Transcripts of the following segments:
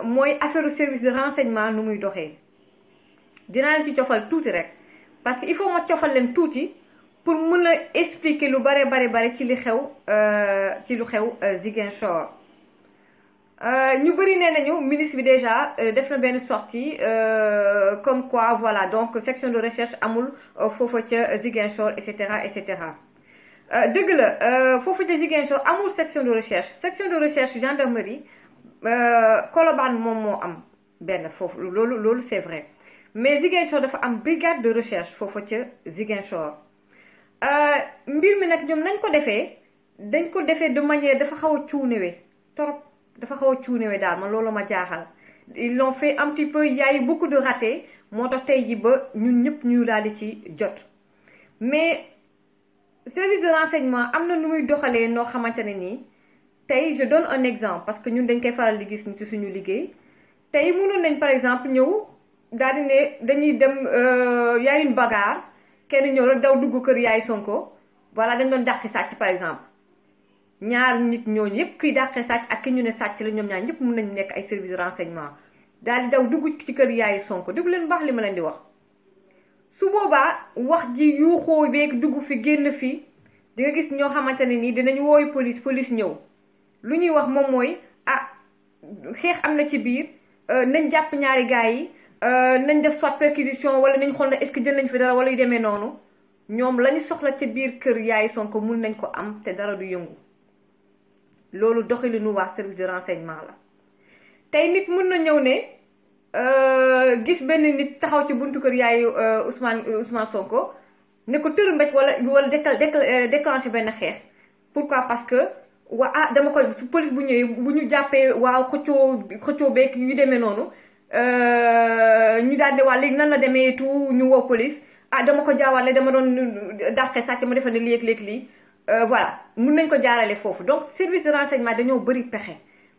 mooy affaire service de renseignement nu muy doxee dinaa leen ci cofal tuuti rek parce que il faut ma cofal leen tuuti pour mën a expliquer lu bare ci li xew Ziguinchor. ñu bëri nee nañu ministre bi déjà def na benn sortie comme quoi voilà donc section de recherche amul foofa ca Ziguinchor et cetera et cetera. dëgg la foofu ca Ziguinchor amul section de recherche gendarmerie Colobane moom moo am benn foofu loolu c'est vrai mais Ziguinchor dafa am brigade de recherche foofu ca Ziguinchor. mbir mi nag ñoom dañ ko defee de manière dafa xaw a cuunewe trop dafa xaw a cuunewe daal man loolu ma jaaxal ils l'ont fait un petit peu y a eu beaucoup de ratés moo tax tey ji ba ñun ñëpp ñu daal di ci jot mais service de renseignement am na nu muy doxalee noo xamante ne nii tey je donne un exemple parce que ñun dañ koy faral di gis ci suñu liggéey tey mënoon nañ par exemple ñëw daal di ne dañuy dem y a une bagarre kenn ñëw rek daw dugg kër yaay Sonko voilà dañ doon dàqi sàcc par exemple ñaar nit ñooñu yëpp kuy dàqee sàcc ak ki ñu ne sàcc la ñoom ñaar ñëpp mën nañu nekk ay service de renseignement daal di daw dugg ci kër yaay Sonko déglu leen baax li ma leen di wax. su boobaa wax ji yuuxoo beeg dugg fi génn fi di nga gis ñoo xamante ne nii dinañ wooyu police ñëw lu ñuy wax moom mooy xeex am na ci biir nañ jàpp ñaari gars yi nañ def soit perquisition wala nañ xool na est-ce que jël nañ fi dara wala yu demee noonu ñoom lañu soxla ca biir kër yaay Sonko mun nañ ko am te dara du yëngu loolu doxalinu waa service de renseignement la. tey nit mun na ñëw ne gis benn nit taxaw ci buntu kër yaayu Ousmane Sonko ne ko tër mbéj wala déclenché benn xeex pourquoi parce que dama koy su police bu ñëwee bu ñu jàppee waaw xëccoo beeg yu demee noonu ñu daal di léegi nan la demee tout ñu woo police dama ko jaawale dama doon dàqee sàcc ma defa ne lii voilà mun nañ ko jaarale foofu donc service de renseignement dañoo bëri pexe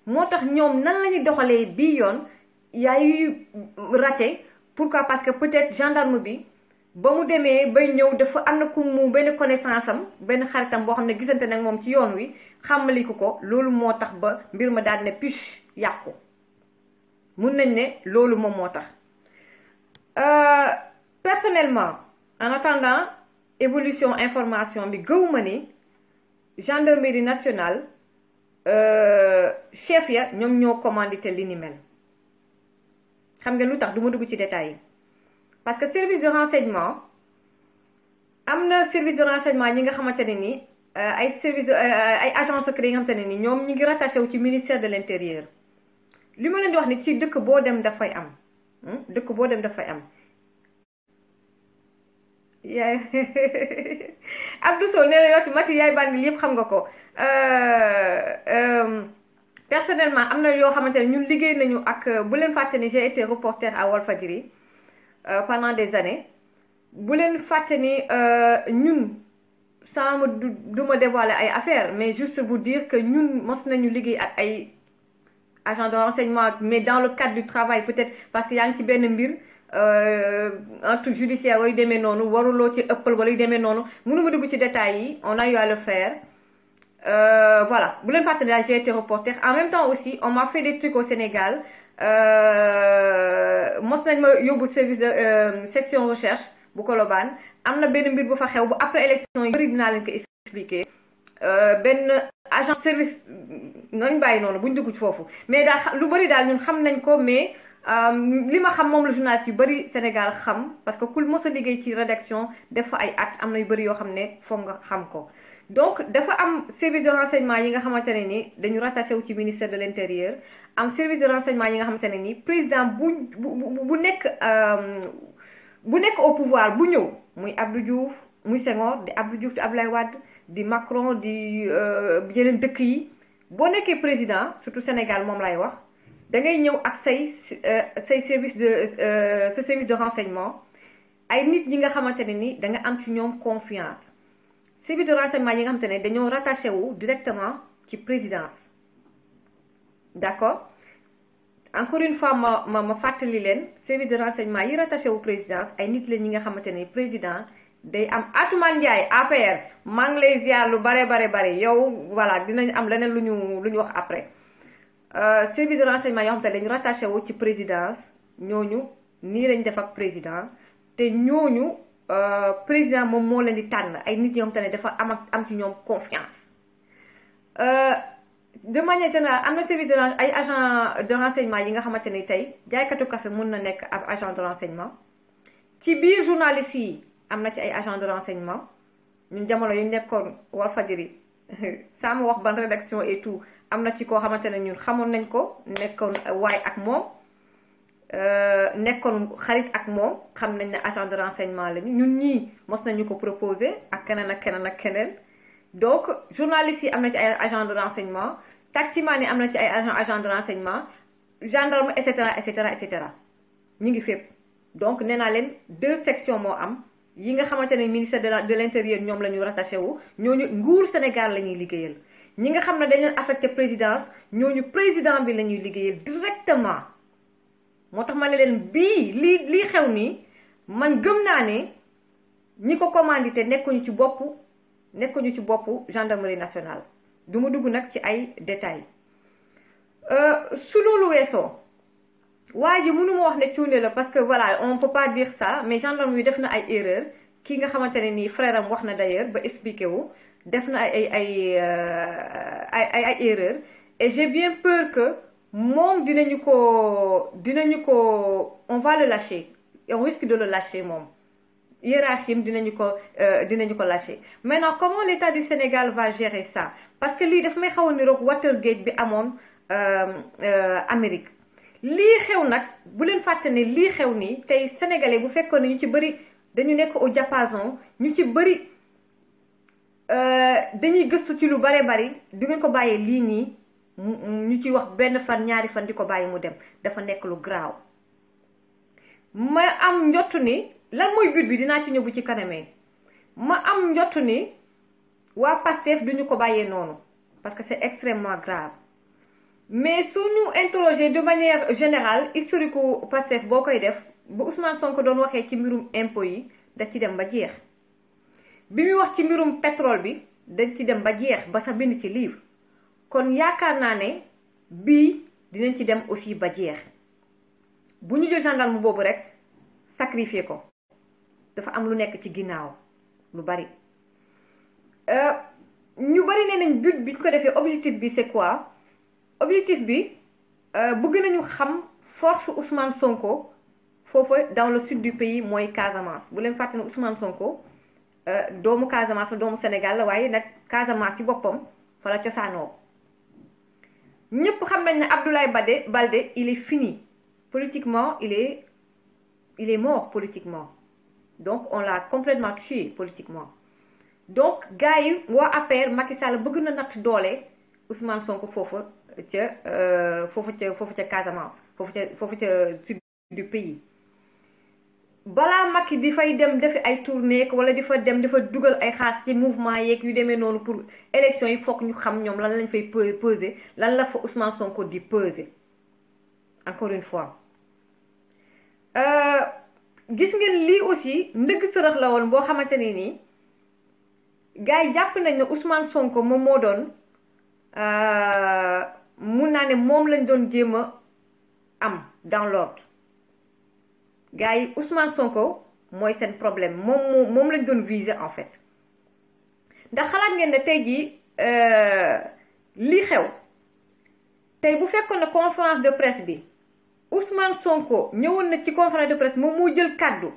moo tax ñoom nan la ñuy doxalee bii yoon yaay raté pourquoi parce que peut-être gendarme bi ba mu demee bay ñëw dafa am na ku mu benn connaissance am benn xaritam boo xam ne gisante nag moom ci yoon wi xamali ko loolu moo tax ba mbir ma daal ne piche yàqu mun nañ ne loolu moom moo tax personnellement en attendant évolution information bi gëwuma ni gendarmerie nationale chef ya ñoom ñoo commandité li ni mel xam nga lu tax du ma dugg ci détails yi parce que service de renseignement am na service de renseignement ñi nga xamante ne ni ay agents secrets yi nga xamante ne ni ñoom ñi ngi rattaché wu ci ministère de l'intérieur li ma leen di wax ni ci dëkk boo dem dafay am dëkk boo dem dafay am yaay Abdou Sow nee na yow ci mati yaay bànn yëpp xam nga ko personnellement am na yoo xamante ne ñun liggéey nañu ak bu leen fàtte ni j'ai été reporter à Walfadjri pendant des années bu leen fàtte ni ñun sans du ma dévoiler ay affaires mais juste vous dire que ñun mos nañu liggéey ak ay agents de renseignement mais dans le cadre du travail peut-être parce que yaa ngi ci benn mbir un truc judiciaire wala yu demee noonu waruloo ci ëppal wala yu demee noonu mënuma dugg ci détails yi on a eu à le faire voilà bu leen fàtte daal j'ai été reporter en même temps aussi on m'a fait des trucs au Sénégal mos nañ ma yóbbu service de section recherche bu Colobane am na benn mbir bu fa xew bu après élection yi bëri dinaa leen ko expliquer benn agent service nañ bàyyi noonu buñ dugg ci foofu mais daal lu bëri daal ñun xam nañ ko mais li ma xam moom la journaliste yu bëri Sénégal xam parce que ku mos a liggéey ci rédaction def fa ay at am na yu bëri yoo xam ne foog nga xam ko donc dafa am service de renseignement yi nga xamante ne ni dañu rattaché wu ci ministère de l'intérieur am service de renseignement yi nga xamante ne ni président bu nekk au pouvoir bu ñëw muy Abdou Diouf muy Senghor di Abdou Diouf di Abdoulaye Wade di Macron di yeneen dëkk yi boo nekkee président surtout Sénégal moom lay wax da ngay ñëw ak say service de renseignement ay nit ñi nga xamante ne ni da nga am ci ñoom confiance service de renseignement yi nga xamante ne dañoo rattaché wu directement ci présidence d'accord encore une fois ma fàttali leen service de renseignement yi rattaché wu présidence ay nit leen ñi nga xamante ne président day am Atoumane Ndiaye APR maa ngi lay ziar lu bare yow voilà dinañ am leneen lu ñu wax après service de renseignement yoo xam te dañu rattaché wu ci présidence ñooñu nii lañ def ak président te ñooñu président moom moo leen di tànn ay nit yoo xam te ne dafa am ci ñoom confiance de manière générale am na service de ay agent de renseignement yi nga xamante ni tey jaaykatu café mun na nekk ab agent de renseignement ci biir journaliste yi am na ci ay agent de renseignement ñun jamono yu nekkoon Walfadjri sama wax ban rédaction et tout am na ci koo xamante ne ñun xamoon nañ ko nekkoon waay ak moom nekkoon xarit ak moom xam nañ ne agent de renseignement lañu ñun ñii mos nañu ko proposé ak keneen ak keneen ak keneen donc journalistes yi am na ci ay agent de renseignement taximan yi am na ci ay agent de renseignement gendarme et cetera et cetera et cetera ñu ngi fépp donc nee naa leen 2 sections moo am yi nga xamante ne ministère de l'intérieur ñoom la ñu rattaché wu ñooñu nguur Sénégal la ñuy liggéeyal ñi nga xam ne dañ leen affecté présidence ñooñu président bi la ñuy liggéeyal directement moo tax ma ne leen bii lii xew nii man gëm naa ne ñi ko commandité nekkuñu ci boppu gendarmerie nationale du ma dugg nag ci ay détails su loolu weesoo waa ji mënu ma wax ne cuune la parce que voilà on peut pas dire ça mais gendarme yi def na ay erreur kii nga xamante ne nii frère am wax na d'ailleurs ba expliqué wu def na ay erreur et j'ai bien peur que moom dinañu ko on va le lâcher on risque de le lâcher moom hiérarchie dinañu ko lâcher maintenant comment l'État du Sénégal va gérer ça parce que lii daf may xaw a niroog Watergate bi amoon Amérique lii xew nag bu leen fàtte ne lii xew nii tey sénégalais bu fekkoon ne ñu ci bëri dañu nekk au diapason ñu ci bëri dañuy gëstu ci lu bare bari du ngeen ko bàyyee lii nii ñu ci wax benn fan ñaari fan di ko bàyyi mu dem dafa nekk lu graaw ma am njottu ni lan mooy but bi dinaa ci ñëw bu ci kanamee ma am njottu ni waa Pastef duñu ko bàyyee noonu parce que c'est extrêmement grave mais suñu interroger de manière générale historique u Pastef boo koy def bu Ousmane Sonko doon waxee ci mbirum impôt yi daf ci dem ba jeex bi muy wax ci mbirum pétrole bi dañ ci dem ba jeex ba sa bind ci livre kon yaakaar naa ne bii dinañ ci dem aussi ba jeex bu ñu jël gendarme boobu rek sacrifier ko dafa am lu nekk ci ginnaaw lu bari ñu bari nee nañ but bi ñu ko defee objectif bi c'est quoi objectif bi bëgg nañu xam force Ousmane Sonko foofa dans le sud du pays mooy Casamance bu leen fàtte ne Ousmane Sonko doomu Casamance la doomu Sénégal la waaye nag Casamance ci boppam fa la cosaanoo ñëpp xam nañ ne Abdoulaye Baldé il est fini politiquement il est mort politiquement donc on l'a complètement tué politiquement donc gars yi waa APR Macky Sall bëgg na natt doole Ousmane Sonko foofu ca Casamance foofu ca sud du pays balaa Macky di fay dem defi ay tournée wala di fa dem dafa dugal ay xaas ci mouvement yeeg yu demee noonu pour élection yi foog ñu xam ñoom lan lañ fay peser lan la fa Ousmane Sonko di peser encore une fois gis ngeen lii aussi ndëgg sërëx la woon boo xamante ne nii gars yi jàpp nañ ne Ousmane Sonko moom moo doon mun naa ne moom lañ doon jéem a am dans l'ordre gars yi Ousmane Sonko mooy seen problème moom lañ doon viser en fait ndax xalaat ngeen ne tey jii lii xew tey bu fekkoon ne conférence de presse bi Ousmane Sonko ñëwoon na ci conférence de presse moom moo jël kàddu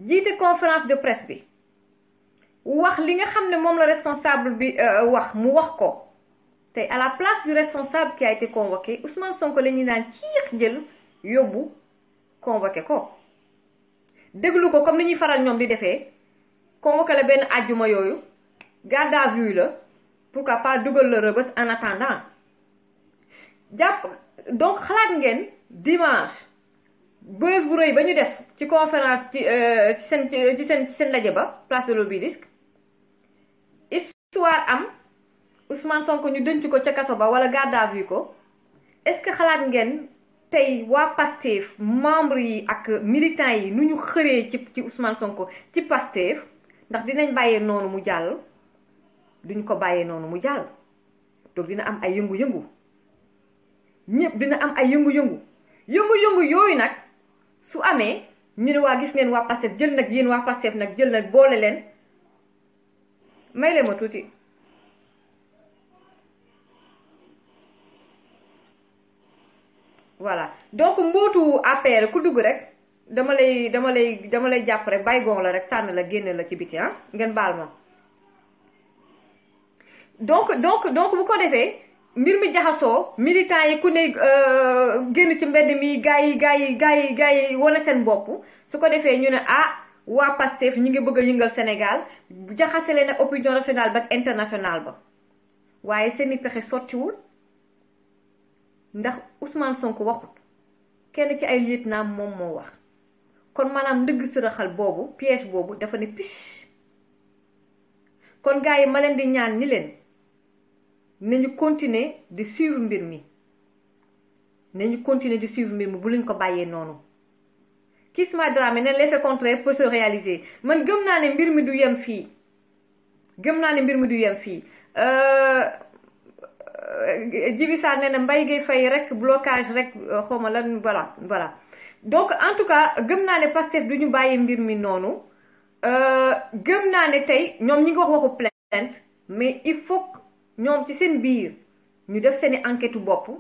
jiite conférence de presse bi wax li nga xam ne moom la responsable bi wax mu wax ko tey à la place du responsable qui a été convoqué Ousmane Sonko la ñuy naan ciix jël yóbbu convoqué ko déglu ko comme ni ñuy faral ñoom di defee convoqué la benn àjjuma yooyu garde à vue la pourquoi pas dugal la rëbës en attendant jàpp donc xalaat ngeen dimanche buzz bu rëy ba ñu def ci conférence ci seen ndaje ba place de l'Obélisque histoire am Ousmane Sonko ñu denc ko ca kaso ba wala garde à vue ko est-ce que xalaat ngeen tey waa Pastef membre yi ak militants yi nu ñu xëree ci Ousmane Sonko ci Pastef ndax dinañ bàyyee noonu mu jàll duñ ko bàyyee noonu mu jàll donc dina am ay yëngu-yëngu ñëpp dina am ay yëngu-yëngu yëngu-yëngu yooyu nag su amee ñu ne waa gis ngeen waa Pastef jël nag yéen waa Pastef nag jël nag boole leen may leen ma tuuti. voilà donc mbootu APR ku dugg rek dama lay jàpp rek bàyyi goon la rek sànni la génne la ci biti ah ngeen baal ma. donc bu ko defee mbir mi jaxasoo militants yi ku ne génn ci mbedd mi gars yi wane seen bopp su ko defee ñu ne waa Pastef ñu ngi bëgg a yëngal Sénégal jaxase leen ak opinion nationale ba ak internationale ba waaye seeni pexe sottiwul ndax Ousmane Sonko waxut kenn ci ay lieutenant moom moo wax kon maanaam ndëgg sërëxal boobu piège boobu dafa ne piche kon gars yi ma leen di ñaan ni leen nañu continuer di suivre mbir mi bu luñ ko bàyyee noonu Kisma Dramé ne l'effet contraire peut se réaliser man gëm naa ne mbir mi du yem fii Djibi Sarr nee na Mbaye Gueye Faye rek blocage rek xawma lan voilà donc en tout cas gëm naa ne Pastef du ñu bàyyi mbir mi noonu gëm naa ne tey ñoom ñi ngi waxu plainte mais il faut que ñoom ci seen biir ñu def seeni enquête bopp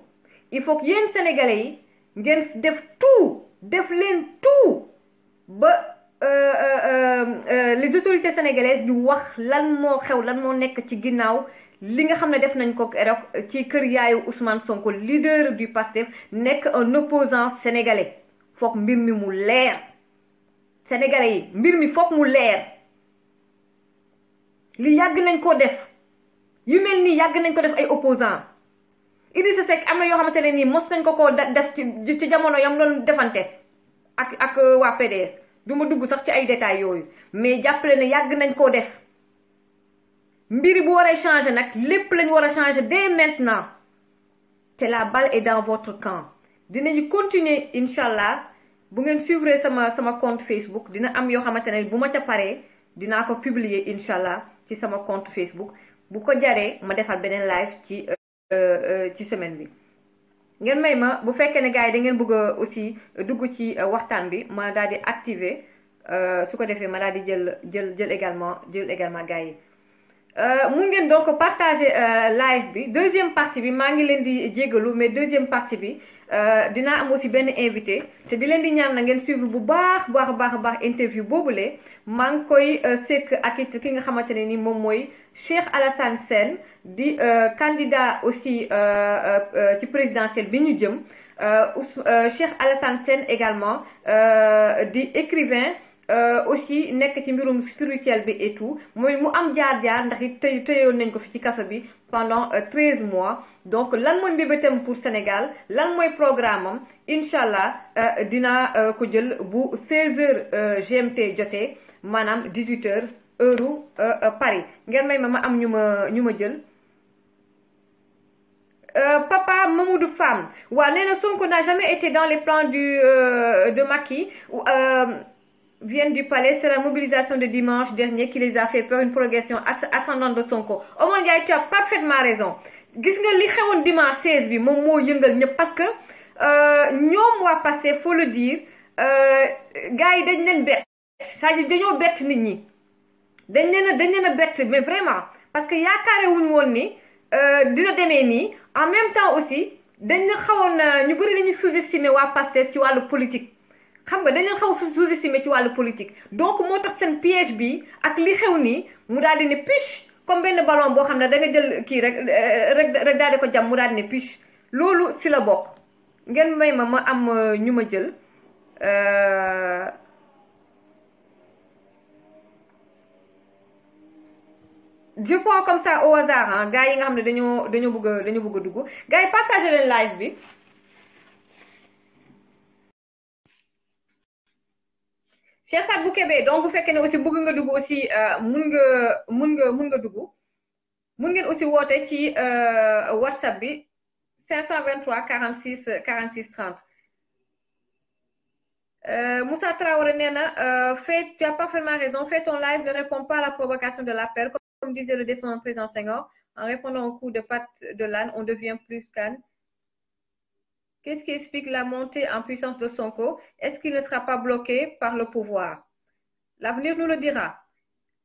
il faut que yéen sénégalais yi ngeen def leen tout ba les autorités sénégalaises ñu wax lan moo xew lan moo nekk ci ginnaaw li nga xam ne def nañ ko rek ci kër yaayu Ousmane Sonko leader du PASTEF nekk un opposant sénégalais foog mbir mi mu leer sénégalais yi mbir mi foog mu leer li yàgg nañ ko def yu mel nii yàgg nañ ko def ay opposant Idrissa Seck am na yoo xamante ne nii mos nañ ko def ci jamono yam doon defante ak waa PDS du ma dugg sax ci ay détails yooyu mais jàppale ne yàgg nañ koo def mbiri bu waree changer nag lépp lañ war a changer dès maintenant te la balle est dans votre camp dinañu continuer incha allah bu ngeen suivre sama compte Facebook dina am yoo xamante ne bu ma ca paree dinaa ko publier incha allah ci sama compte Facebook bu ko jaree ma defal beneen live ci semaine bi. ngeen may ma bu fekkee ne gars yi da ngeen bëgg a aussi dugg ci waxtaan bi ma daal di activer su ko defee ma daal di jël également gars yi. mun ngeen donc partager live bi deuxième partie bi maa ngi leen di jégalu mais deuxième partie bi dinaa am aussi benn invité te di leen di ñaan na ngeen suivre bu baax interview boobule maa ngi koy sekk ak it ki nga xamante ne ni moom mooy Cheikh Alassane Sène di candidat aussi ci présidentielle bi ñu jëm Cheikh Alassane Sène également di écrivain aussi nekk ci mbirum spirituel bi et tout mooy mu am jaar-jaar ndax it tëyoon nañ ko fi ci kaso bi pendant 13 mois donc lan mooy mbébétam pour Sénégal lan mooy programme am incha allah dinaa ko jël bu 16h GMT jotee maanaam 18h heure Paris ngeen may ma am ñu ma jël. Papa Mamoudou Fam waaw nee na Sonko n'a jamais été dans les plans de Macky viennent du palais, c'est la mobilisation de dimanche dernier qui les a fait peur, une progression ascendante de Sonko. Omar Ndiaye, tu as parfaitement raison. Gis nga li xewoon dimanche 16 bi moom moo yëngal ñëpp parce que ñoom waa passé faut le dire gars yi dañ leen bett c'est-à-dire dañoo bett nit ñi dañ leen a bett mais vraiment parce que yaakaare wuñ woon ni dina demee nii en même temps aussi dañ na xawoon ñu bëri dañuy sous-estimer waa Pastef ci wàllu politique xam nga dañ leen xaw sous-estimer ci wàllu politique donc moo tax seen piège bi ak li xew nii mu daal di ne piche comme benn ballon boo xam ne da nga jël kii rek daal di ko jam mu daal di ne piche loolu si la bokk ngeen may ma am ñu ma jël je prends comme ça au hasard ah gars yi nga xam ne dañoo bëgg a dugg gars yi partagé leen live bi. Cheikh Saad bu Kébé donc bu fekkee ne aussi bëgg nga dugg aussi mun nga dugg mun ngeen aussi woote ci WhatsApp bi 523 46 30 Moussa Traoré nee na tu as parfaitement raison, fais ton live, ne réponds pas à la provocation de l'appel comme disait le défunt président Senghor, en répondant au coup de patte de l'âne on devient plus calme. Qu'est-ce qui explique la montée en puissance de Sonko? Est-ce qu'il ne sera pas bloqué par le pouvoir? L'avenir nous le dira.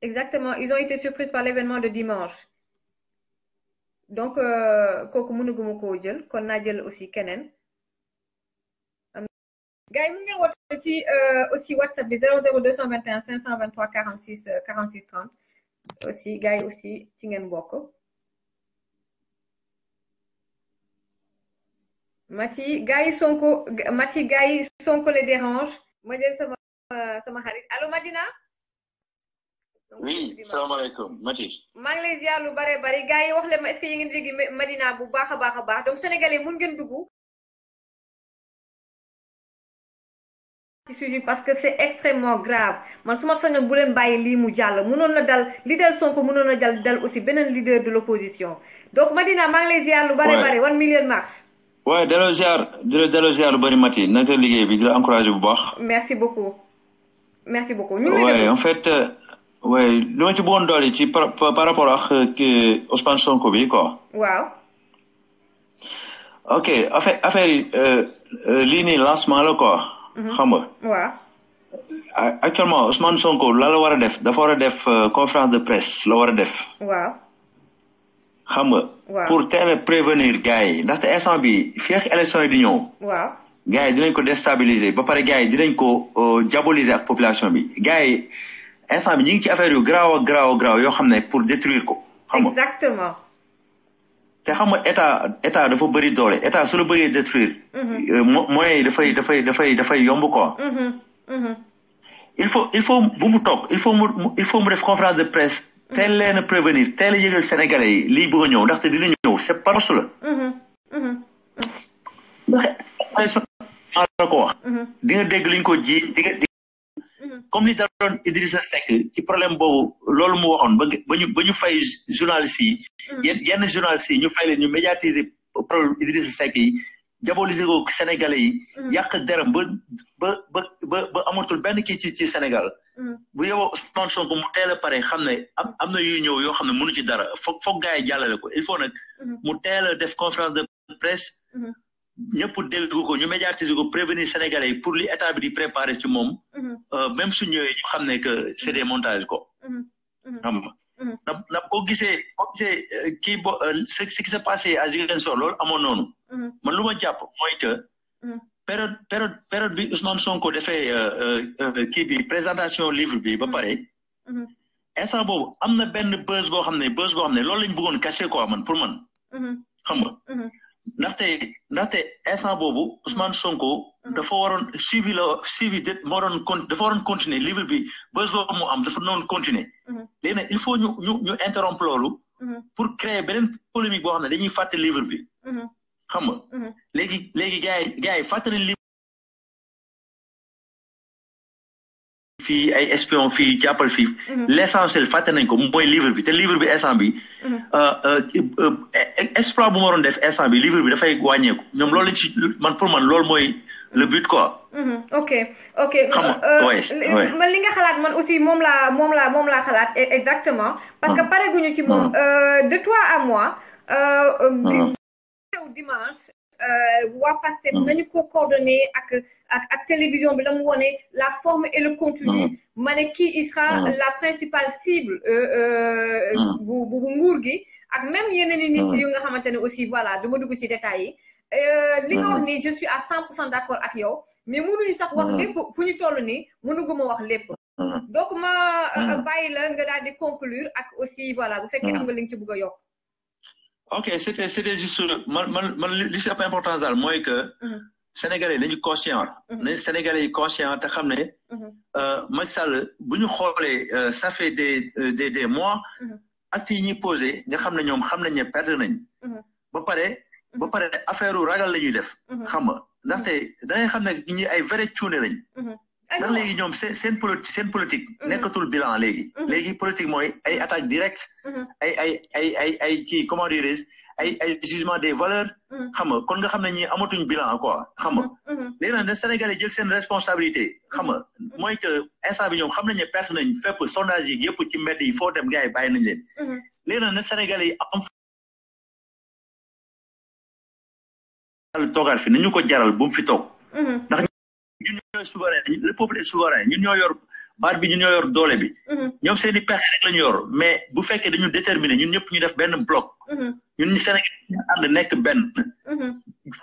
Exactement, ils ont été surpris par l'événement de dimanche. Donc kooku mënuguma koo jël kon naa jël aussi keneen. gars yi mën ngeen woote ci aussi WhatsApp bi 00221 523 46 46 30 aussi gars yi aussi ci ngeen bokk. Mati gars yi Sonko les dérange ma jël sama xarit allo Madina. oui salaamaaleykum Mati. maa ngi lay ziar lu bare bari gars yi wax leen ma est-ce que yéen ngi dégg Madina bu baax a baax donc sénégalais mun ngeen dugg ci sujet parce que c'est extrêmement grave man su ma sañoon bu leen bàyyi lii mu jàll mënoon na dal leader Sonko mënoon na dal aussi beneen leader de l'opposition donc Madina maa ngi lay ziar lu bare bari 1 million marche. waaye delloo ziar lu bari Mati naka liggéey bi di la encourager bu baax. merci beaucoup. ñu ngi en fait. oui li ma ci bëggoon doole ci par rapport ak Ousmane Sonko bi quoi. waaw. ok affaire yi lii nii lancement la quoi. xam nga. waaw. actuellement Ousmane Sonko la war a def dafa war a def conférence de presse la war a def. waaw. xam nga. waaw pour teel a prévenir gars yi ndaxte instant bi fii ak élection yi di ñëw. waaw. gars yi dinañ ko déstabiliser ba pare gars yi dinañ ko diaboliser ak population bi gars yi. instant bi ñu ngi ci affaire yu graaw yoo xam ne pour détruire ko. xam nga exactement. te xam nga état dafa bëri doole état su la bëggee détruire. moyens yi dafay yomb quoi. il faut bu mu toog il faut mu def conférence de presse. teel leen a prévenir teel a yëgal sénégalais yi lii bëgg a ñëw ndaxte dina ñëw c'est par la. ndax la ko wax. di nga dégg liñ ko ji di nga. comme ni daloon Idrissa Seck ci problème boobu loolu mu waxoon ba ñu fay journalistes yi. yenn journalistes yi ñu fay leen ñu médiatiser problème Idrissa Seck yi diaboliser ko Sénégalais yi. yàq deram ba amatul benn kii ci Sénégal. bu yeboo Ousmane Sonko mu teel a pare xam ne am na yuy ñëw yoo xam ne mënu ci dara foog gars yi jàllale ko il faut nag mu teel a def conférence de presse. ñëpp dégg ko ñu médiatiser ko prévenir Sénégalais yi pour li état bi di préparer ci moom. même su ñëwee ñu xam ne que c'est des montages ko. xam nga na boo gisee kii ce qui s'est passé à Ziguinchor loolu amoon noonu. man lu ma jàpp mooy que. période bi Ousmane Sonko defee kii bi présentation livre bi ba pare. instant boobu am na benn buzz boo xam ne loolu lañ bëggoon cacher quoi man pour man. xam nga. ndaxte instant boobu Ousmane Sonko dafa waroon dafa waroon continuer livre bi bés boobu mu am dafa noonu continuer léegi nag il faut ñu interrompre loolu pour créer beneen polémique boo xam ne dañuy fàtte livre bi xam nga léegi gars yi fàtte na livre fii ay espion fii jàppal fii l'essentiel fàtte nañ ko mooy livre bi te livre bi instant bi exploit bu ma doon def instant bi livre bi dafay wàññeeku ñoom loolu lañ ci pour man loolu mooy le but quoi. ok man li nga xalaat man aussi moom laa xalaat exactement parce que pare guñu ci moom de toi à moi dimanche waa Pastef nañu ko coordonné ak télévision bi la mu wone la forme et le contenu ma ne kii il sera la principale cible bu nguur gi ak même yeneen i nit yu nga xamante ne aussi voilà duma dugg ci détails yi li nga wax nii je suis à 100% d'accord ak yow mais mënuñu sax wax lépp fu ñu toll nii mënuguma wax lépp donc ma bàyyi la nga daal di conclure ak aussi voilà bu fekkee am nga li nga ci bëgg a yokk. ok c'était juste man li si ëpp importance daal mooy que Sénégalais dañu conscient Sénégalais yi conscient te xam ne Macky Sall bu ñu xoolee ça fait des mois actes yi ñuy posé nga xam ne ñoom xam nañ ne perdre nañ ba pare affaire ragal la ñuy def xam nga ndaxte da ngay xam ne ñi ay vrai cuune lañ ndax léegi ñoom seen politique nekkatul bilan léegi politique mooy ay attaque directe ay kii comment dirais-je ay jugement des valeurs xam nga kon nga xam ne ñi amatuñ bilan quoi xam nga léegi nag ne Sénégalais jël seen responsabilité xam nga mooy que instant bi ñoom xam nañ ne perte nañ fépp sondage yi yëpp ci mbedd yi foo dem gars yi bàyyi nañ leen léegi nag ne Sénégalais yi am toogaat fi nañu ko jaral bu mu fi toog. ndax ñun ñooy souverain le peuple est souverain ñun ñoo yor baat bi ñun ñoo yor doole bi. ñoom seen i pexe rek la ñu yor mais bu fekkee dañu déterminé ñun ñëpp ñu def benn bloc. ñun ñu Sénégal ñu ànd nekk benn.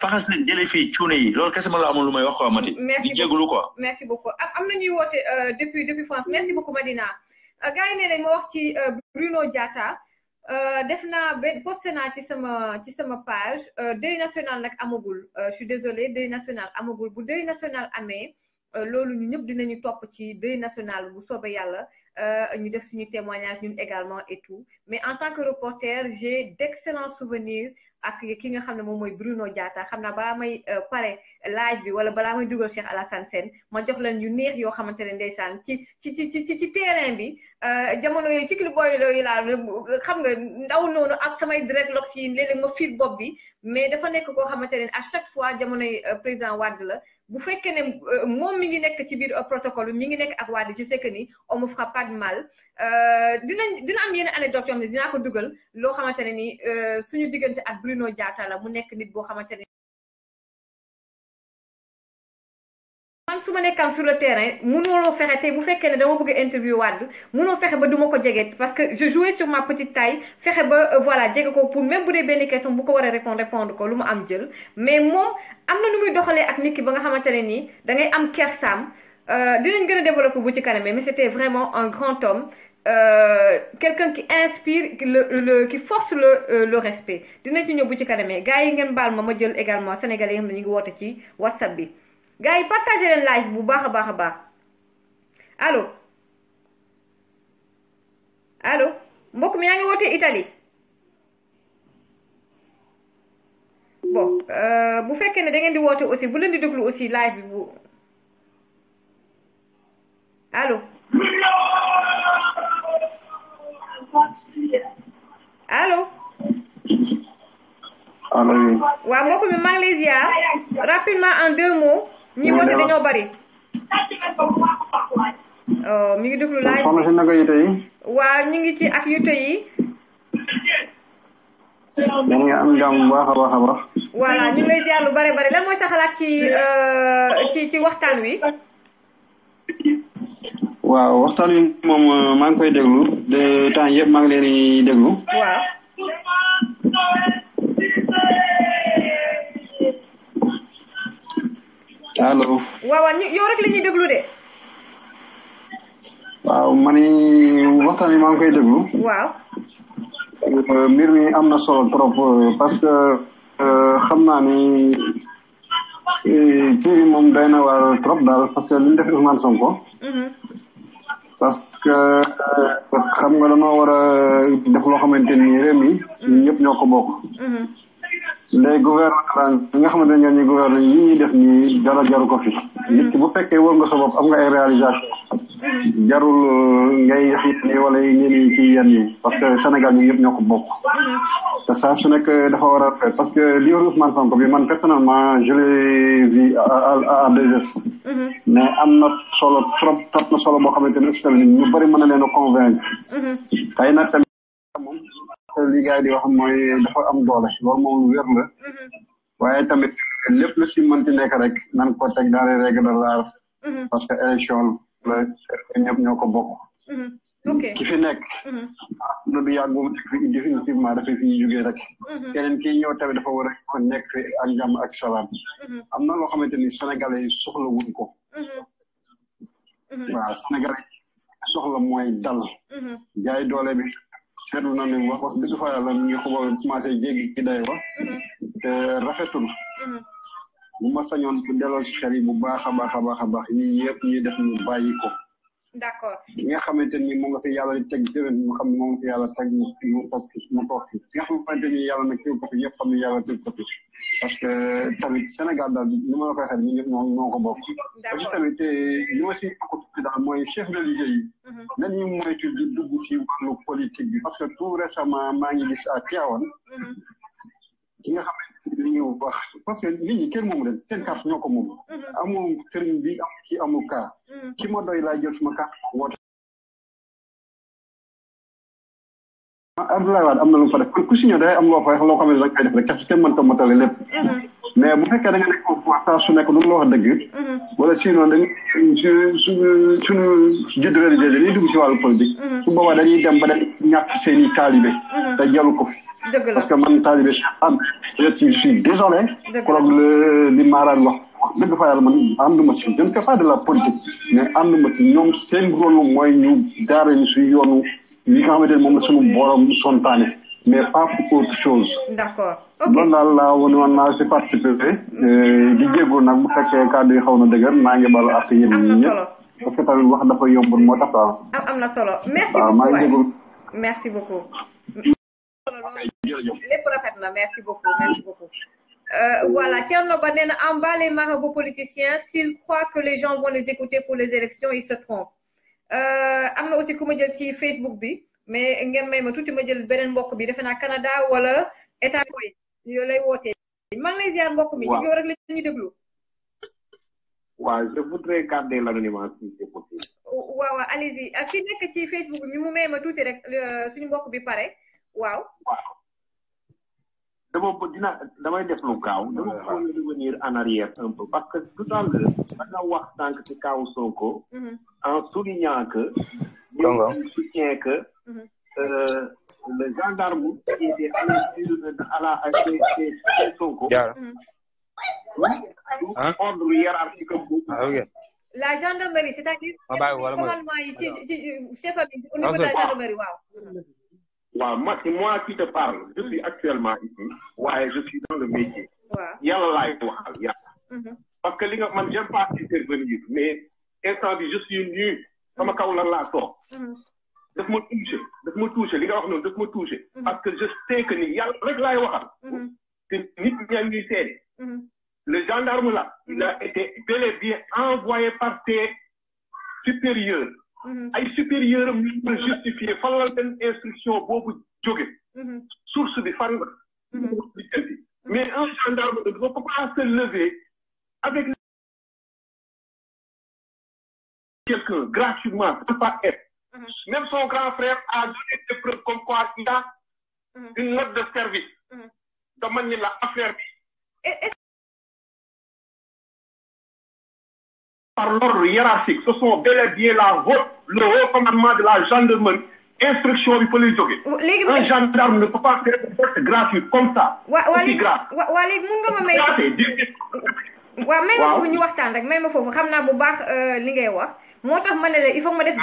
faxas leen jëlee fii cuune yi loolu kese ma la amoon lu may wax quoi Mati. di jégalu quoi. merci beaucoup am na ñuy woote depuis France merci beaucoup Madina. gars yi nee nañ ma wax ci Bruno Diatta def naa ba posté naa ci sama page deuil national nag amagul je suis désolée deuil national amagul bu deuil national amee loolu ñu ñëpp dinañu topp ci deuil national bu soobee yàlla ñu def suñu témoignage ñun également et tout mais en tant que reporter j'ai d'excellents souvenirs ak ki nga xam ne moom mooy Bruno Diatta xam naa balaa may pare live bi wala balaa may dugal Cheikh Alassane Sène ma jox leen yu neex yoo xamante ne ndeysaan ci terrain bi jamono yooyu ci clip booy yooyu laa xam nga ndaw noonu ak samay dreadlocks yi léeg-léeg ma fiit bopp bi mais dafa nekk koo xamante ne à chaque fois jamonoy président Wade la bu fekkee ne moom mi ngi nekk ci biir protocole bi mi ngi nekk ak Wade je sais que ni on me fera pas de mal dina am yenn anecdote yoo xam ne dinaa ko dugal loo xamante ne ni suñu diggante ak Bruno Diatta la mu nekk nit boo xamante ne man su ma nekkaan sur le terrain mënoo fexe tey bu fekkee ne dama bëgg interview Wade mënoo fexe ba du ma ko jege parce que je jouais sur ma petite taille fexe ba voilà jege ko pour même bu dee benn question bu ko war a répondre ko lu mu am jël mais moom am na nu muy doxalee ak nit ki ba nga xamante ne nii da ngay am kersaam dinañ gën a développer bu ci kanam mais c'était vraiment un grand homme quelqu'un qui inspire qui force le respect dinañ ci ñëw bu ci kanamee gars yi ngeen baal ma jël également sénégalais yi xam ne ñu ngi woote ci WhatsApp bi gars yi partagé leen live bu baax a baax a baax allo mbokk mi yaa ngi wootee Italie bon bu fekkee ne da ngeen di woote aussi bu leen di déglu aussi live bi bu allo allo waaw mbokk mi maa ngi lay ziar rapidement en 2 mots ñi woote dañoo bari mi ngi déglu live soxna si naka yite yi waaw ñu ngi ci ak yite yi da nga am jàmm bu baax a baax a baax voilà ñu ngi lay ziar lu bari bari lan mooy sa xalaat ci waxtaan wi waaw waxtaan wi moom maa ngi koy déglu de temps yëpp maa ngi leen di déglu waaw allo waaw yow rek la ñuy déglu de waaw man waxtaan wi maa ngi koy déglu waaw mbir mi am na solo trop parce que xam naa ni kii bi moom doy na waar trop daal parce que li ñu def Ousmane Sonko parce que xam nga dañoo war a def loo xamante ni réew mi ñëpp ñoo ko bokk les gouvernements yi nga xamante ne ñoo gouvernement yi ñuy def nii dara jaru ko fi nit ki bu fekkee wër nga sa bopp am nga ay réalisation jarul ngay xiit ni wala ñi ci yenn yi parce que Sénégal ñi ñëpp ñoo ko bokk te saa su nekk dafa war a fait parce que li war Ousmane Sonko bi man personnellement je l'ai vu à 2S mais am na solo trop na solo boo xamante ne tamit ñu bëri mën na leen a convaincre xëy na tamit moom li gars yi di wax mooy dafa am doole loolu moom lu wér la waaye tamit lépp lu si mënti nekk rek nan ko teg dans les règles de l'art parce que élection la ñëpp ñoo ko bokk ki fi nekk na du yàgg moom nekk fi définitivement dafay fi jógee rek keneen kii ñëw tamit dafa war a nekk fi ak jàmm ak salaam am na loo xamante ni sénégalais yi soxla wuñ ko waaw sénégalais yi soxla mooy dal jaay doole bi seetlu na ne wax dëgg fa yàlla ñu xaw a commencé jéggi ci day wax te rafetul bu ma sañoon bu delloo si xel yi bu baax a baax a baax a baax yii yëpp ñuy def ñu bàyyi ko d'accord ki nga xamante ni moom nga fi yàlla di teg déwén mu xam ne moom nga fi yàlla teg mu toog fi ki nga xamante ni yàlla nag teg ko fi ñëpp xam ne yàlla teg ko fi parce que tamit Sénégal daal ni ma la koy xel ñi ñëpp ñoo ko bokk aussi tamit li ma si ko tuddi daal mooy chef religieux yi nañu moytu di dugg ci wàllu politique bi parce que tout récemment maa ngi gis à Tivaouane ki nga xamante li ñu wax parce que nit ñi kenn moomu leen seen carte ñoo ko moom amul sëriñ bi am ci amul cas ki ma doy laa jël suma carte woote Abdoulaye Wade am na lu fa def ku si ñëw day am loo fa loo xam ne da nga koy def rek kenn mënta motale lépp mais bu fekkee da nga nekk saa su nekk du la wax dëgg wala sinon dañuy suñu judd religieux dañuy dugg si wàllu politique su boobaa dañuy dem ba dem ñàkk seen i taalibe te jalu ko fi parce que man taalibe Cheikh Anta je suis désolé koroog li Mara wax dëgg fa yàlla man ànduma ci je ne fais pas de la politique mais ànduma ci ñoom seen rôle mooy ñu jaare ñu si yoonu li nga xamante ne moom la suñu borom sontaane mais pas pour autre chose. D'accord. loolu daal laa woon naa si participer di jéego nag bu fekkee kàddu yi xaw na dëgër maa ngi baal ak yéen ñëpp parce que tamit wax dafa yombul moo tax daal. am na solo merci beaucoup maa ngi jéego. merci beaucoup. lépp rafet na merci beaucoup merci beaucoup. Voilà, Thierno Ba nee na en bas les marabouts politiciens s'ils croient que les gens vont les écouter pour les élections ils se trompent. am na aussi ku ma jël ci Facebook bi mais ngeen may ma tuuti ma jël beneen mbokk bi defe naa Canada wala États-Unis yoo lay wootee. maa ngi lay ziar mbokk mi. waaw yow rek la ñuy déglu. waaw je voudrais garder l'anonymat si c'est possible. waaw allez-y ak ki nekk ci Facebook bi mu may ma tuuti rek suñu mbokk bi pare waaw. damay def lu gaaw dama bëgg revenir en arrière un peu parce que tout à l'heure da nga wax sànq ci kaw Sonko en soulignant que ñu soutient que le gendarme qui était à la Sonko ordre hiérarchique la gendarmerie c'est-à-dire commandement yi ci chef bi au niveau de la gendarmerie waaw. Wow, moi qui te parle, je suis actuellement ici, ouais, je suis dans le métier. Il y a la live, parce que les gens, j'aime pas intervenir, mais instant je suis nu, comme quand on l'a sort. De me toucher, les gars, de me toucher, parce que je sais que il y a le le gendarme là, il a été bel et bien envoyé par ses supérieurs. ay supérieur am ñu mën a justifier fan la seen instruction boobu jóge source bi fan la mais un gendarme ne peut pas se lever avec quelqu'un gratuitement ça pas être même son grand frère a donné des preuves comme quoi il a une note de service te man ni la affaire bi par l'ordre hiérarchique, ce sont bel et bien le haut commandement de la gendarmerie, instruction du police. Un gendarme ne peut pas faire une porte gratuite comme ça. C'est grave. Même ñu waxtaan rek même foofu xam naa bu baax li ngay wax moo tax ma ne la il faut ma def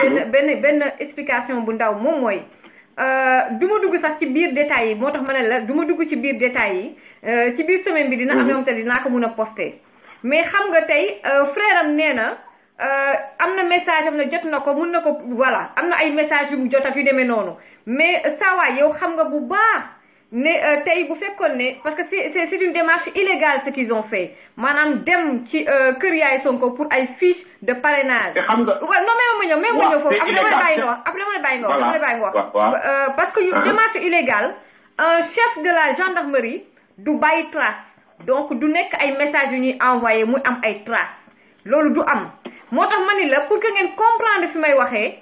benn explication bu ndaw moom mooy du ma dugg sax ci biir détails yi moo tax ma ne la du ma dugg ci biir détails yi ci biir semaine bi dina am ñoom te dinaa ko mun a poster mais xam nga tey frère am nee na am na message am na jot na ko mun na ko voilà am na ay message yu mu jot ak yu demee noonu mais saa waay yow xam nga bu baax ne tey bu fekkoon ne parce que c'est une démarche illégale ce qu'ils ont fait maanaam dem ci kër yaay Sonko pour ay fiche de parrainage. xam nga waaw non même ma ñëw foofu après dama lay bàyyi nga wax parce que démarche illégale un chef de la gendarmerie du bàyyi trace. donc du nekk ay messages yu ñuy envoyé muy am ay traces loolu du am moo tax ma ni la pour que ngeen comprendre fi may waxee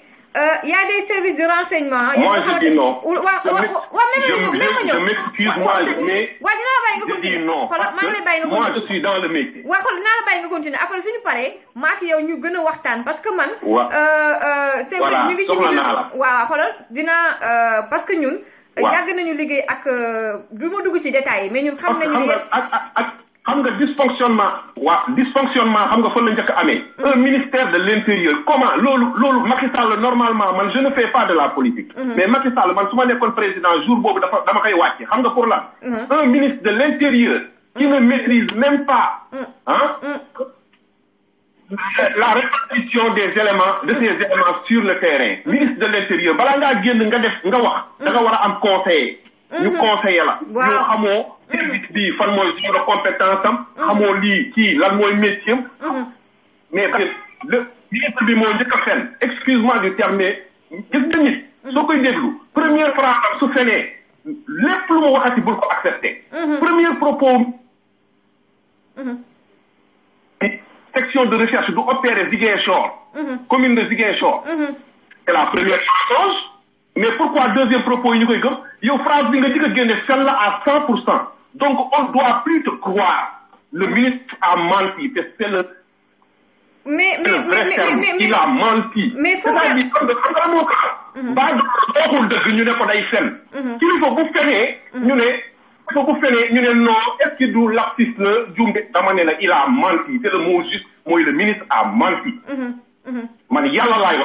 y a des services de renseignement. moi je dis non. je m'excuse moi mais. waaw dinaa la bàyyi nga continuer non xoolal maa ngi lay bàyyi nga continuer moi je suis dans le métier. waaw xool dinaa la bàyyi nga continuer après suñu paree maa ak yow ñu gën a waxtaan parce que man. c'est vrai ñu ngi ci biir waaw xoolal dinaa parce que ñun. yàgg nañu liggéey ak du ma dugg ci détails yi mais ñun xam nañu xam nga dysfonctionnement dysfonctionnement xam nga fan la njëkk amee un ministère de l'intérieur comment loolu Macky Sall normalement man je ne fais pas de la politique mais Macky Sall man su ma nekkoon président jour boobu dama koy wàcce xam nga pour lan un ministre de l'intérieur qui ne maîtrise même pas la répartition des éléments de ces éléments sur le terrain ministre de l'intérieur balaa ngaa génn nga def nga wax da nga war a am conseiller ñu conseiller la ñoo xamoo service bi fan mooy suñu compétence am xamoo lii kii lan mooy métier mais le ministre bi moo njëkk a fen excuse-moi du terme mais gis nga nit soo koy déglu première phrase am su fenee lépp lu mu waxati bul ko accepter premier propos section de recherche du opérer Ziguinchor commune de Ziguinchor c'est la première chose mais pourquoi deuxième propos yi ñu koy gëm yow phrase bi nga jëkk a génne fen la à 100%. Donc on ne doit plus te croire. Le ministre a menti, c'est le vrai terme. Il a menti. Mais faut c'est-à-dire que moo ko ba doxul dëgg ñu ne ko day fen kilifa bu fenee ñu ne faut bu fenee ñu ne non est-ce que du lapsus la jumbe dama ne la il a menti c'est le mot juste mooy le ministre a menti man yàlla laay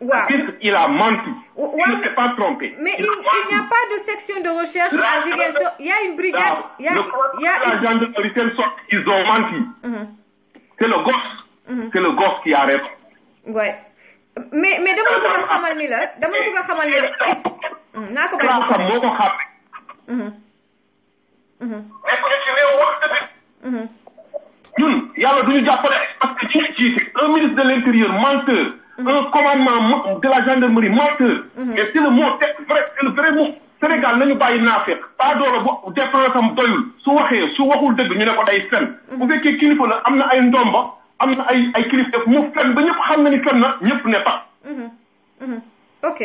wax il a menti il ne s'est pas trompé mais il n'y a pas de section de recherche à Ziguinchor il y a une brigade il y a la gendarmerie telle sorte ils ont menti c'est le gosse qui a raison ouais mais dama la bëgg a xamal ni la naa ko bañ moo ko xàmme nekk ñu ci réew wax dëgg ñun yàlla duñu jàppale parce que ñu jiite un ministre de l'intérieur menteur un commandement de la gendarmerie menteur et c'est le mot c'est le vrai mot Sénégal nañu bàyyi naafeq pas doole bu défense am doyul su waxul dëgg ñu ne ko day fen bu fekkee kilifa la am na ay ndomba am na ay kilifa def mu fen ba ñëpp xam na ni fen na ñëpp ne pas ok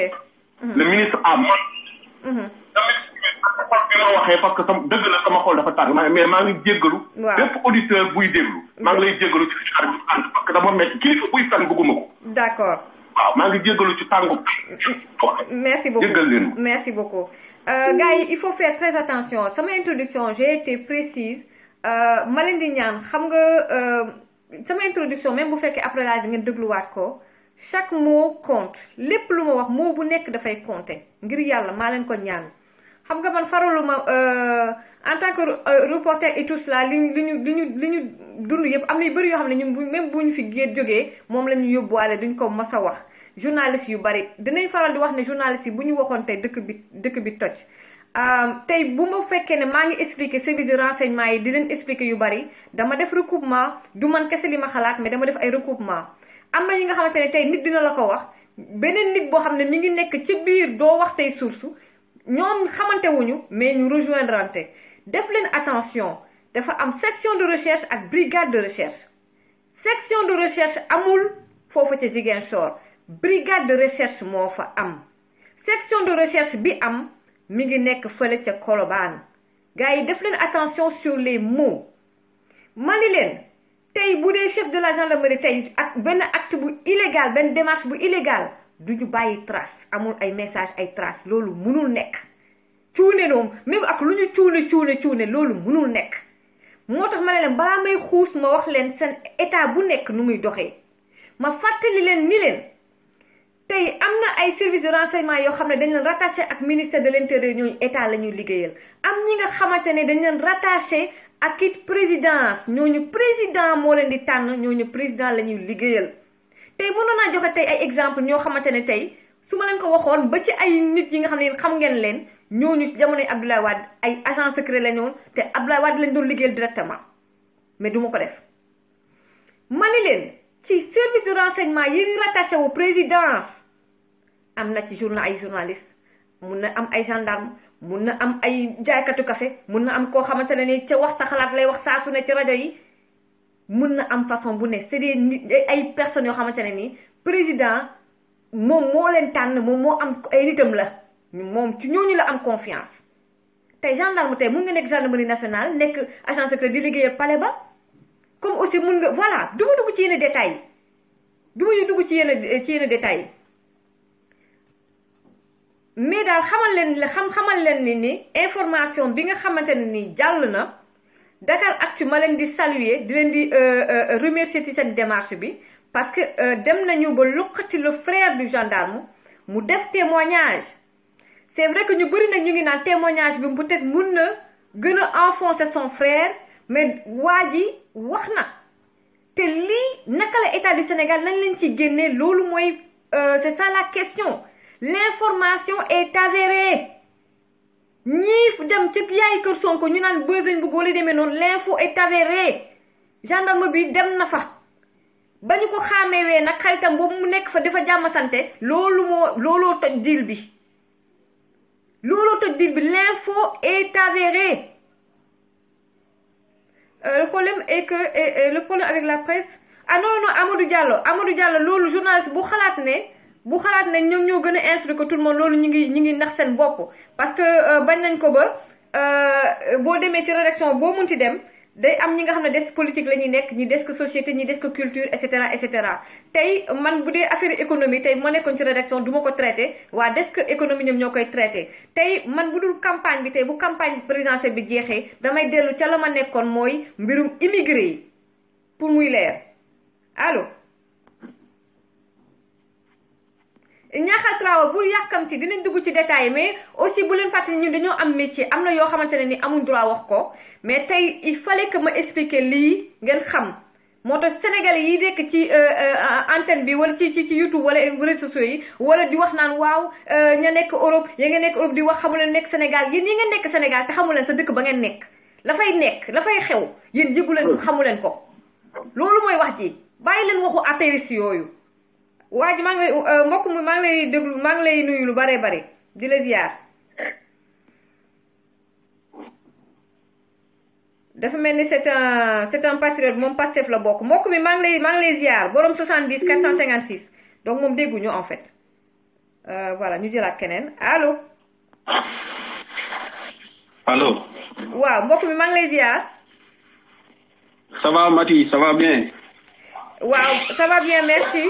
le ministre a menti bi ma waxee parce que dëgg la sama xol dafa tàng mais maa ngi jéggalu bépp auditeur buy déglu maa ngi lay jéggalu ci xar bi parce que dama metti kilifa buy fen bëgguma ko d'accord waaw maa ngi jéggalu ci tàngu merci beaucoup jéggal leen merci beaucoup gars yi il faut faire très attention sama introduction j'ai été précise ma leen di ñaan xam nga sama introduction même bu fekkee après la ngeen dégluwaat ko chaque mot compte lépp lu ma wax mot bu nekk dafay compter ngir yàlla maa leen ko ñaan xam nga man faraluma en tant que reporter et tout cela li ñu dund yëpp am na yu bëri yoo xam ne ñun même bu ñu fi jógee moom la ñu yóbbuwaale duñ ko mas a wax journaliste yu bëri dinañ faral di wax ne journaliste yi bu ñu waxoon tey dëkk bi toj tey bu ma fekkee ne maa ngi expliquer service de renseignement yi di leen expliquer yu bëri dama def recoupement du man kese li ma xalaat mais dama def ay recoupement am na yi nga xamante ne tey nit dina la ko wax beneen nit boo xam ne mi ngi nekk ci biir doo wax say source ñoom xamante wuñu mais ñu rejoindre ante def leen attention dafa am section de recherche ak brigade de recherche section de recherche amul foofu ca Ziguinchor brigade de recherche moo fa am section de recherche bi am mi ngi nekk fële ca Colobane gars yi def leen attention sur les mots mani leen tey bu dee chef de la gendarmerie tey ak benn acte bu illégal benn démarche bu illégal du ñu bàyyi trace amul ay message ay trace loolu mënul nekk cuune noonu même ak lu ñu cuune loolu mënul nekk moo tax ma ne leen balaa may xuus ma wax leen seen état bu nekk nu muy doxee ma fàttali leen ni leen tey am na ay service de renseignement yoo xam ne dañ leen rattaché ak ministère de l'intérieur ñooñu état la ñuy liggéeyal am ñi nga xamante ne dañ leen rattaché ak it présidence ñooñu président moo leen di tànn ñooñu président la ñuy liggéeyal tey mënoon naa joxe tey ay exemple ñoo xamante ne tey su ma leen ko waxoon ba ci ay nit yi nga xam ne xam ngeen leen ñooñu ci jamonoy Abdoulaye Wade ay agent secret la ñoon te Abdoulaye Wade lañ doon liggéeyal directement mais du ma ko def ma ni leen ci service de renseignement yi rattaché wu présidence am na ci ay journaliste mun na am ay gendarme mun na am ay jaaykatu café mun na am koo xamante ne ni ca wax sa xalaat lay wax saa su ne ci rajo yi mun na am façon bu ne c'est des nit ay personnes yoo xamante ne nii président moom moo leen tànn moom moo am ay nitam la moom ci ñooñu la am confiance tey gendarme tey mun nga nekk gendarmerie nationale nekk agent secret di liggéeyal palais ba comme aussi mun nga voilà du ma dugg ci yenn détails détails mais daal xamal leen ni information bi nga xamante ne nii jàll na Dakaractu ma leen di saluer di leen di remercier ci seen démarche bi parce que dem nañu ba luqati le frère du gendarme mu def témoignage c'est vrai que ñu bëri nag ñu ngi naan témoignage bi peut-être mun na gën a enfoncer son frère mais waa ji wax na te lii naka la état du Sénégal nañ leen ci génnee loolu mooy c'est ça la question l'information est avérée ñii dem ci yaay kër Sonko ñu naan bës lañ bëgg wala demee noonu l'info est avérée gendarme bi dem na fa ba ñu ko xàmmeewee nag xaritam boobu mu nekk fa dafa jàmm sante looloo toj deal bi l'info est avérée le problème est que le problème avec la presse ah non Amadou Diallo loolu journaliste bu xalaat ne bu xalaat ne ñoom ñoo gën a instruire que tout le monde loolu ñu ngi nax seen bopp parce que bañ nañ ko ba boo demee ci rédaction boo munti dem day am ñi nga xam ne desk politique la ñuy nekk ñi desk société ñi desk culture et cetera tey man bu dee affaire économie tey ma nekkoon ci rédaction du ma ko traité waa desk économie ñoom ñoo koy traité tey man bu dul campagne bi tey bu campagne présidentielle bi jeexee damay dellu ca la ma nekkoon mooy mbirum immigré yi pour muy leer allo Niakhar Traoré pour yàkkamti dinañ dugg ci détail mais aussi bu leen fàttali ñun dañoo am métier am na yoo xamante ne ni amuñ droit wax ko mais tey il fallait que ma expliquer lii ngeen xam moo tax sénégalais yi nekk ci antenne bi wala ci YouTube wala réseaux sociaux yi wala di wax naan waaw ña nekk Europe ya nga nekk Europe di wax xamu leen nekk Sénégal yéen ñi ngeen nekk Sénégal te xamu leen sa dëkk ba ngeen nekk la fay xew yéen yëgu leen ko xamu leen ko loolu mooy wax ji bàyyi leen waxu apéris yooyu. waa ji maa ngi lay mbokk mi maa ngi lay déglu maa ngi lay nuyu lu bare bare di la ziar dafa mel ni c'est un patriote moom Pastef la bokk mbokk mi maa ngi lay ziar borom 70 456 donc moom dégguñu en fait voilà ñu jëlaat keneen allo. allo. waaw mbokk mi maa ngi lay ziar. ça va Mati ça va bien. waaw ça va bien merci.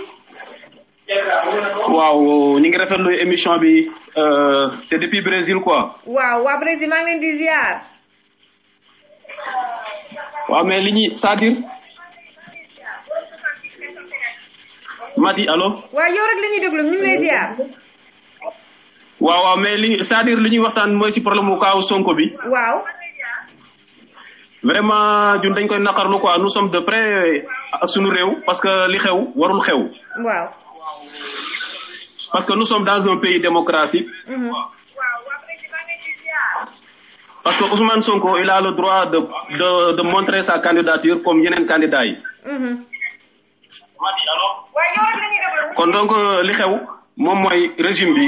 waaw ñu ngi rafetlu émission bi c'est depuis Brésil quoi. waaw waa Brésil maa ngi leen di ziar. waaw mais li ñuy c'est-à-dire Mati allo. waaw yow rek la ñuy déglu ñu ngi lay ziar. waaw mais li c'est-à-dire li ñuy waxtaan mooy ci problème mu kaaw Sonko bi. waaw. vraiment ñun dañ koy naqarlu quoi nous sommes de près ak suñu réew parce que li xew warul xew. waaw. Parce que nous sommes dans un pays démocratique. Parce que Ousmane Sonko, il a le droit de montrer sa candidature comme yeneen candidat yi. kon donc li xew moom mooy régime bi.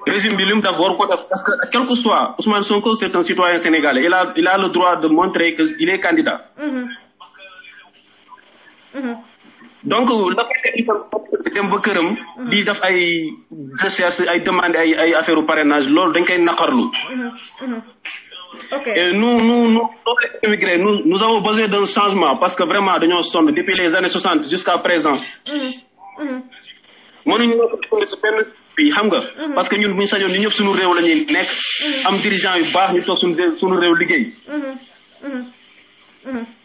régime bi li mu def war ko def parce que quel que soit Ousmane Sonko c'est un citoyen sénégalais il a le droit de montrer que il est candidat. donc la dem ba këram di def ay recherche ay demande ay affaire u parrainage loolu dañ koy naqarlu. et nous immigrés nous avons besoin d'un changement parce que vraiment dañoo sonn depuis les années 60 jusqu'à présent. mënuñu ñoo si benn bi xam nga. parce que ñun bu ñu sañoon ñu ñëpp suñu réew la ñuy nekk. am dirigeant yu baax ñu toog suñu réew liggéey.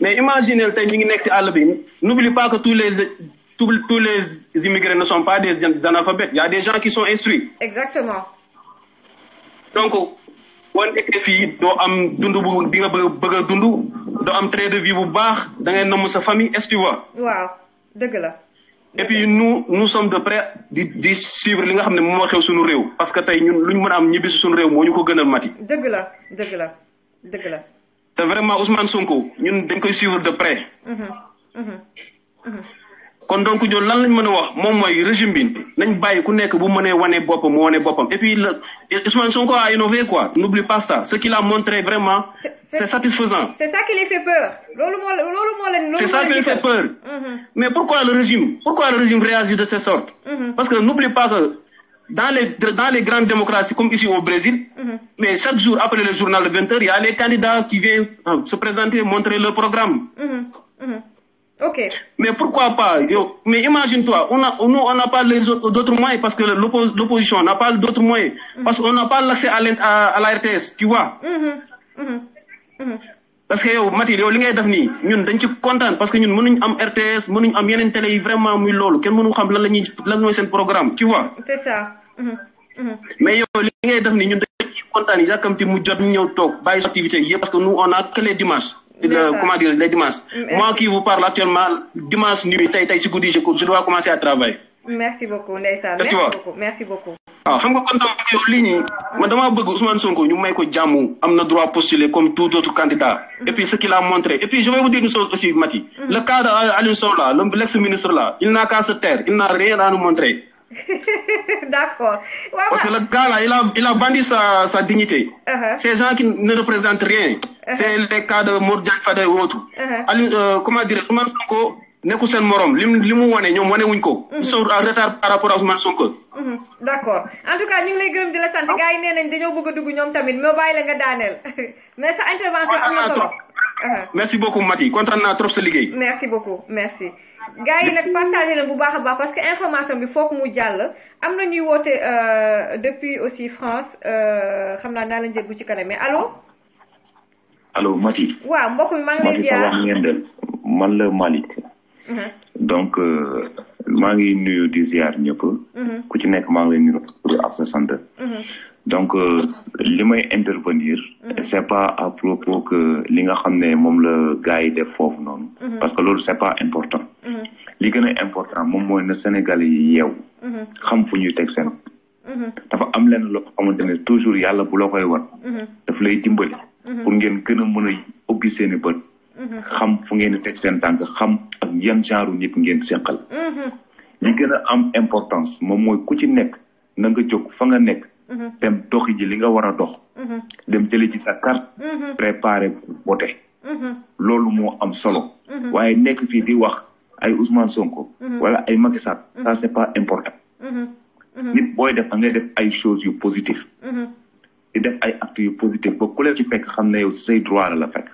mais imaginez tey ñu ngi nekk si àll bi n'oublie pas que tous les immigrés ne sont pas des analphabètes il y a des gens qui sont instruits. Exactement. donc boo nekkee fii doo am dund bu di nga bëgg a dund doo am train de vie bu baax da ngay namm sa famille est-ce que tu vois. waaw dëgg la. et puis nous sommes de près di suivre li nga xam ne moom moo xew suñu réew parce que tey ñun lu ñu mën a am ñibbi si suñu réew moo ñu ko gënal Mati. dëgg la dëgg la dëgg la. te vraiment Ousmane Sonko ñun dañ koy suivre de près. kon donc ñun lan lañ mën a wax moom mooy régime bi nañ bàyyi ku nekk bu mënee wane boppam mu wane boppam et puis Ousmane Sonko a innové quoi n'oublie pas ça ce qu'il a montré vraiment c'est satisfaisant. c'est ça qui les fait peur. loolu moo leen c'est ça qui les fait peur. mais pourquoi le régime réagit de cette sorte. parce que n'oublie pas que dans les grandes démocraties comme ici au Brésil. mais chaque jour après le journal de 20h il y a les candidats qui viennent se présenter montrer leur programme. Ok. Mais pourquoi pas mais imagine-toi, on n'a pas d'autres moyens parce que l'opposition n'a pas d'autres moyens. Parce qu'on n'a pas l'accès à la RTS, tu vois. Parce que yow Mati yow li ngay def nii ñun dañ ci kontaan parce que ñun mënuñ am RTS mënuñ am yeneen télé yi vraiment muy loolu kenn mënu xam lan mooy seen programme, tu vois. C'est ça. Mais yow li ngay def nii ñun dañ ci kontaan yàkkamti mu jot ñu ñëw toog bàyyi activité yëpp parce que nous on a que les dimanches. Comment dire, les dimanches. Moi qui vous parle actuellement, dimanche nuit, je dois commencer à travailler. Merci beaucoup, Ndeysaan. Merci beaucoup. Ah, xam nga kon donc yow lii nii man dama bëgg Ousmane Sonko ñu may ko jàmm am na droit postuler comme tout autre candidat. Et puis ce qu'il a montré. Et puis je vais vous dire une chose aussi, Mati. Le cas d'Aliou Sow là, l'ex-ministre là, il n'a qu'à se taire, il n'a rien à nous montrer. D'accord. Parce que le gars là, il a vendu sa dignité. Ces gens qui ne représentent rien. C'est les cas de Mordian Fade ou autres. Comment dire, Ousmane Sonko, nekku sen morom limu woné ñom woné wuñ ko. Ils sont en retard par rapport à Ousmane Sonko. D'accord. En tout cas, ñu ngi lay gërëm di la sant gaay yi nenañ dañoo bëgg dugg ñom tamit mo bay la nga daanel. Mais sa intervention am na solo. Merci beaucoup Mati, content na trop sa liggéey. Merci beaucoup. Merci. Gaay yi nak partager leen bu baaxa baax parce que information bi fokk mu jall. Amna ñuy woté depuis aussi France xamna na la jël bu ci kanam mais allô? Allô Mati. Waaw mbokk mi ma ngi lay ziar. Man la Malik. Donc maa ngi nuyu di ziar ñëpp. Ku ci nekk maa ngi lay nuyu ak sa sant. Donc li may intervenir c'est pas à propos que li nga xam ne moom la gars yi def foofu noonu. Parce que loolu c'est pas important. Li gën a important moom mooy na Sénégal yi yeew. xam fu ñuy teg seen. dafa am leen loo xamante ne toujours yàlla bu la koy war. daf lay dimbali. pour ngeen gën a mën a ubbi seeni bët. xam fu ngeen di teg seen tànk xam ak yan genre nit ngeen seqal. li gën a am importance moom mooy ku ci nekk na nga jóg fa nga nekk. dem doxi ji li nga war a dox. dem jëli ci sa carte. préparer voter. loolu moo am solo. waaye nekk fii di wax ay Ousmane Sonko. wala ay Macky Sall. ça c'est pas important. nit booy def da ngay def ay choses yu positif. di def ay actes yu positif ba ku leen ci fekk xam ne yow say droit la fekk.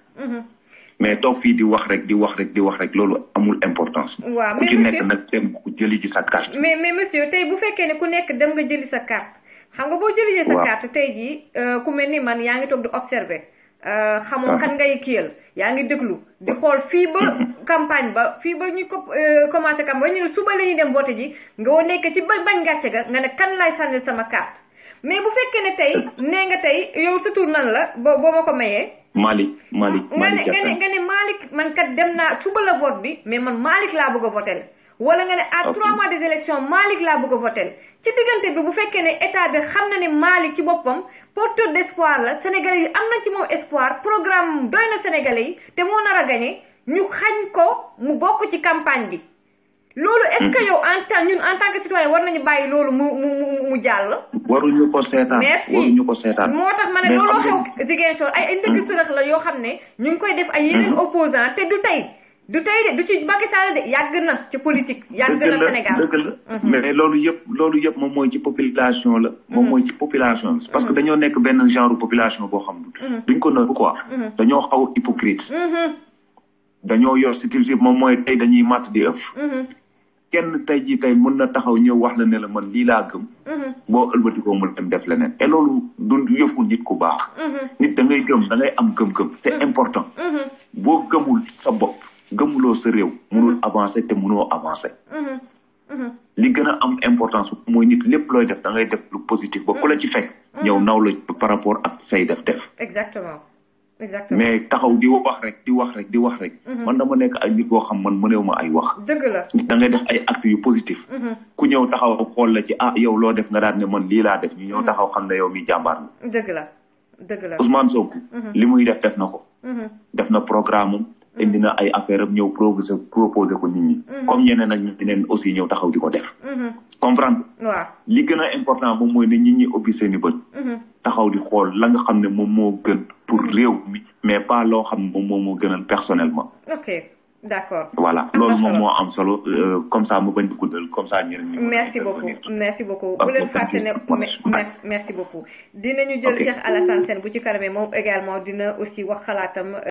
mais toog fii di wax rek loolu amul importance. waaw ku ci nekk nag dem ku jëli ci sa carte. mais monsieur tey bu fekkee ne ku nekk dem nga jëli sa carte xam nga boo jëli sa carte tey jii ku mel ni man yaa ngi toog di observer. xamoo kan ngay kiyal yaa ngi déglu di xool fii ba campagne ba fii ba ñu ko commencé campagne ba ñu ne suba la ñuy dem vote ji nga nekk ci bañ gàcce ga nga ne kan lay sànnil sama carte mais bu fekkee ne tey nee nga tey yow sa tur nan la boo ma ko mayee. Malick nga ne Malick man kat dem naa suba la vote bi mais man Malick laa bëgg a votel wala nga ne à 3 mois des élections Malick laa bëgg a votel ci diggante bi bu fekkee ne état bi xam na ne Malick ci boppam porteur d'espoir la Sénégalais yi am na ci moom espoir programme doy na Sénégalais yi te moo nar a gagné ñu xañ ko mu bokk ci campagne bi loolu est-ce que yow ñun en tant que citoyen war nañu bàyyi loolu mu jàll. waruñu ko seetaan waruñu ko seetaan. moo tax ma ne looloo xew Ziguinchor ay ndëgg sërëx la yoo xam ne ñu ngi koy def ay yeneen opposant te du tey de du ci Macky Sall de yàgg na ci politique. yàgg na Sénégal dëgg la mais loolu yëpp moom mooy ci population la. moom mooy ci population parce que dañoo nekk benn genre population boo xam ne. duñ ko nëbb quoi. dañoo xaw hypocrite. dañoo yor situation moom mooy tey dañuy màtt di ëff. kenn tey jii tey mën na taxaw ñëw wax la ne la man lii laa gëm. boo ëlbatikoo mën dem def leneen et loolu du yëfu nit ku baax. nit da ngay gëm da ngay am gëm-gëm c'est important. boo gëmul sa bopp gëmuloo sa réew mënul avancer te mënoo avancer. li gën a am importance mooy nit lépp looy def da ngay def lu positif ba ku la ci fekk. ñëw naw la par rapport ak say def. exactement. mais taxaw di wax rek. man dama nekk ay nit boo xam man mëneew ma ay wax. dëgg la da ngay def ay actes yu positif. ku ñëw taxaw xool la ci yow loo def nga daal ne man lii laa def ñu ñëw taxaw xam ne yow mi jàmbaar la. dëgg la. Ousmane Sonko. li muy def na ko. def na programme indi na ay affaire am ñëw proposé ko nit ñi. comme ñeneen ak ñeneen aussi ñëw taxaw di ko def. comprendre. waaw li gën a important moom mooy ne nit ñi ubbi seeni bët. taxaw di xool la nga xam ne moom moo gën pour réew mi mais pas loo xam ne moom moo gënal personnellement. ok d'accord. voilà loolu moom moo am solo comme ça mu bañ di guddal comme ça ñeneen ñi. merci beaucoup bu leen fàtte ne merci beaucoup. dinañu jël Cheikh Alassane Sène bu ci kanamee moom également dina aussi wax xalaatam.